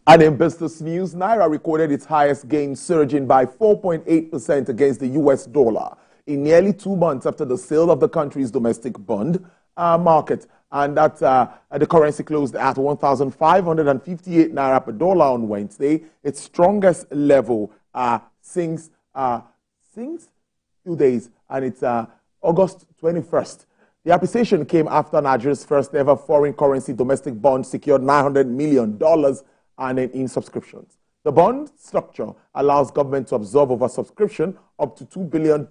And in business news, Naira recorded its highest gain, surging by 4.8% against the US dollar in nearly 2 months after the sale of the country's domestic bond market. And that the currency closed at 1,558 Naira per dollar on Wednesday, its strongest level since 2 days, and it's August 21st. The appreciation came after Nigeria's first ever foreign currency domestic bond secured $900 million in subscriptions. The bond structure allows government to absorb oversubscription up to $2 billion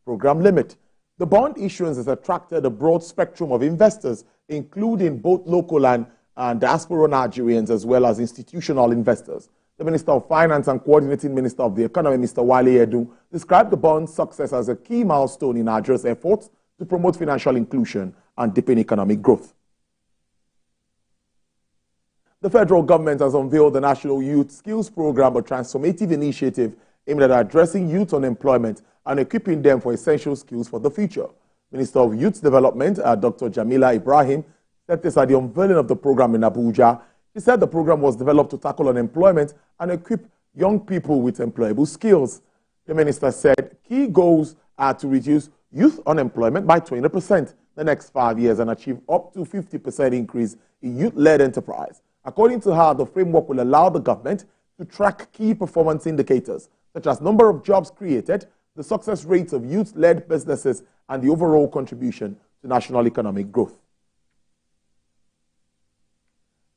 program limit. The bond issuance has attracted a broad spectrum of investors, including both local and diaspora Nigerians, as well as institutional investors. The Minister of Finance and Coordinating Minister of the Economy, Mr. Wale Edu, described the bond's success as a key milestone in Nigeria's efforts to promote financial inclusion and deepen economic growth. The federal government has unveiled the National Youth Skills Program, a transformative initiative aimed at addressing youth unemployment and equipping them for essential skills for the future. Minister of Youth Development, Dr. Jamila Ibrahim, said this at the unveiling of the program in Abuja. She said the program was developed to tackle unemployment and equip young people with employable skills. The minister said key goals are to reduce youth unemployment by 20% the next 5 years and achieve up to 50% increase in youth-led enterprise. According to her, the framework will allow the government to track key performance indicators, such as number of jobs created, the success rates of youth-led businesses, and the overall contribution to national economic growth.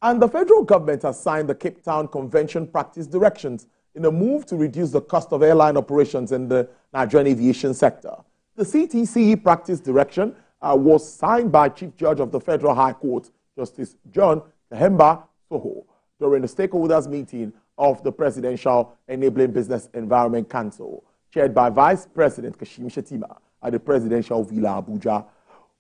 And the federal government has signed the Cape Town Convention Practice Directions in a move to reduce the cost of airline operations in the Nigerian aviation sector. The CTC Practice Direction was signed by Chief Judge of the Federal High Court, Justice John Kahemba Soho, during the stakeholders meeting of the Presidential Enabling Business Environment Council, chaired by Vice President Kashim Shettima at the Presidential Villa Abuja.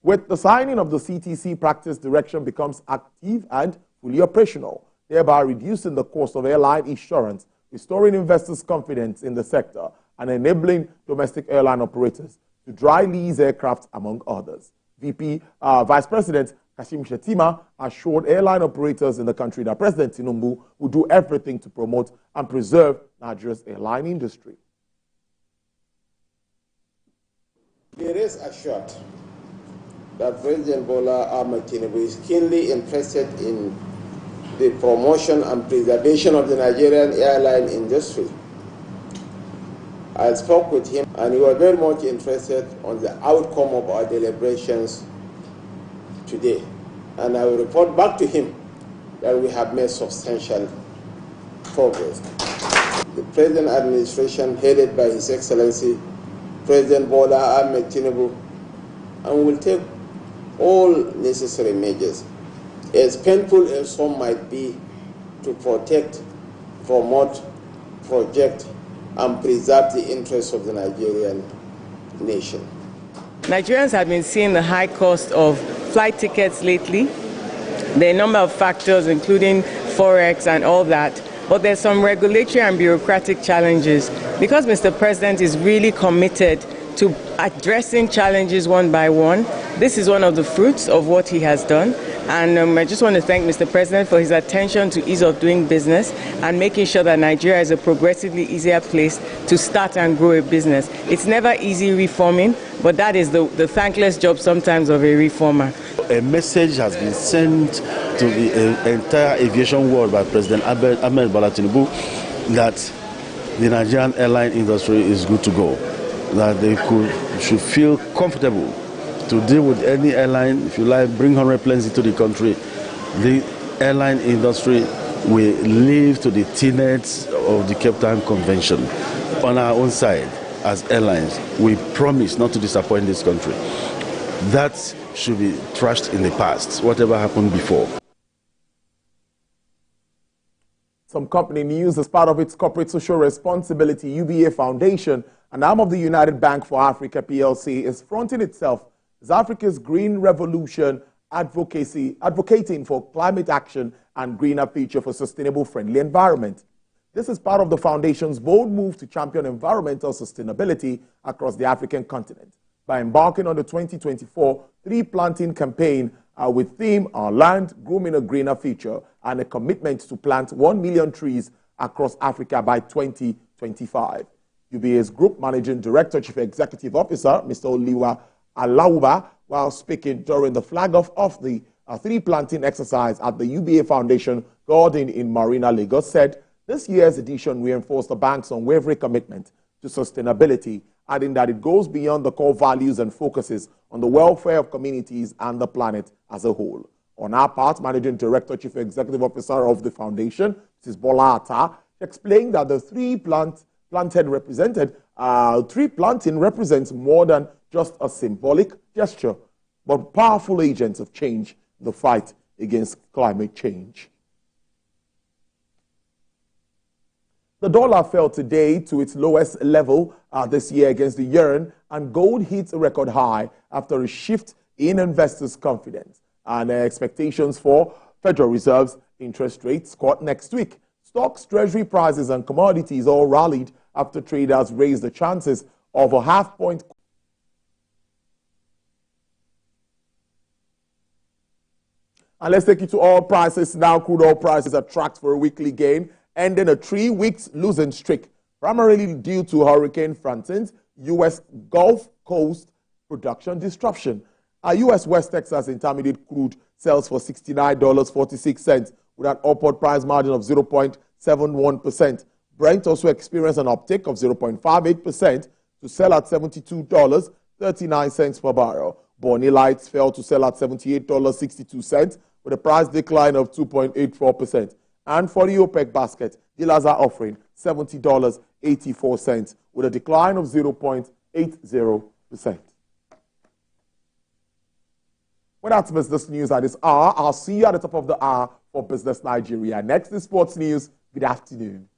With the signing of the CTC Practice Direction becomes active and fully operational, thereby reducing the cost of airline insurance, restoring investors' confidence in the sector, and enabling domestic airline operators to dry lease aircraft, among others. Vice President Kashim Shettima assured airline operators in the country that President Tinubu will do everything to promote and preserve Nigeria's airline industry. It is assured that President Bola Ahmed Tinubu is keenly interested in the promotion and preservation of the Nigerian airline industry. I spoke with him and he was very much interested on the outcome of our deliberations today. And I will report back to him that we have made substantial progress. The present administration, headed by His Excellency President Bola Ahmed Tinubu, and will take all necessary measures, as painful as some might be, to protect, promote, project, and preserve the interests of the Nigerian nation. Nigerians have been seeing the high cost of flight tickets lately. There are a number of factors, including forex and all that. But there's some regulatory and bureaucratic challenges. Because Mr. President is really committed to addressing challenges one by one, this is one of the fruits of what he has done. And I just want to thank Mr. President for his attention to ease of doing business and making sure that Nigeria is a progressively easier place to start and grow a business. It's never easy reforming, but that is the thankless job sometimes of a reformer. A message has been sent to the entire aviation world by President Ahmed Bola Tinubu that the Nigerian airline industry is good to go, that they should feel comfortable to deal with any airline. If you like, bring 100 planes into the country. The airline industry will live to the tenets of the Cape Town Convention. On our own side, as airlines, we promise not to disappoint this country. That should be trashed in the past, whatever happened before. Some company news: as part of its corporate social responsibility, UBA Foundation, an arm of the United Bank for Africa PLC, is fronting itself as Africa's green revolution advocating for climate action and greener future for sustainable, friendly environment. This is part of the foundation's bold move to champion environmental sustainability across the African continent by embarking on the 2024 tree planting campaign with theme Our Land, Grooming a Greener Future, and a commitment to plant 1 million trees across Africa by 2025. UBA's Group Managing Director, Chief Executive Officer, Mr. Oliwa Alauba, while speaking during the flag-off of the tree planting exercise at the UBA Foundation garden in Marina, Lagos, said this year's edition reinforced the bank's unwavering commitment to sustainability, adding that it goes beyond the core values and focuses on the welfare of communities and the planet as a whole. On our part, Managing Director, Chief Executive Officer of the Foundation, Mrs. Bola Atta, explained that the tree planting represents more than just a symbolic gesture, but powerful agents of change in the fight against climate change. The dollar fell today to its lowest level this year against the yuan, and gold hit a record high after a shift in investors' confidence and expectations for Federal Reserve's interest rates cut next week. Stocks, treasury prices, and commodities all rallied after traders raised the chances of a half-point. And let's take you to oil prices. Now, crude oil prices are tracked for a weekly gain, ending a 3-week losing streak, primarily due to Hurricane Francine's U.S. Gulf Coast production disruption. U.S. West Texas Intermediate crude sells for $69.46 with an upward price margin of 0.71%. Brent also experienced an uptick of 0.58% to sell at $72.39 per barrel. Bonny Lights fell to sell at $78.62 with a price decline of 2.84%. And for the OPEC basket, dealers are offering $70.84 with a decline of 0.80%. Well, that's business news at this hour. I'll see you at the top of the hour for Business Nigeria. Next is sports news. Good afternoon.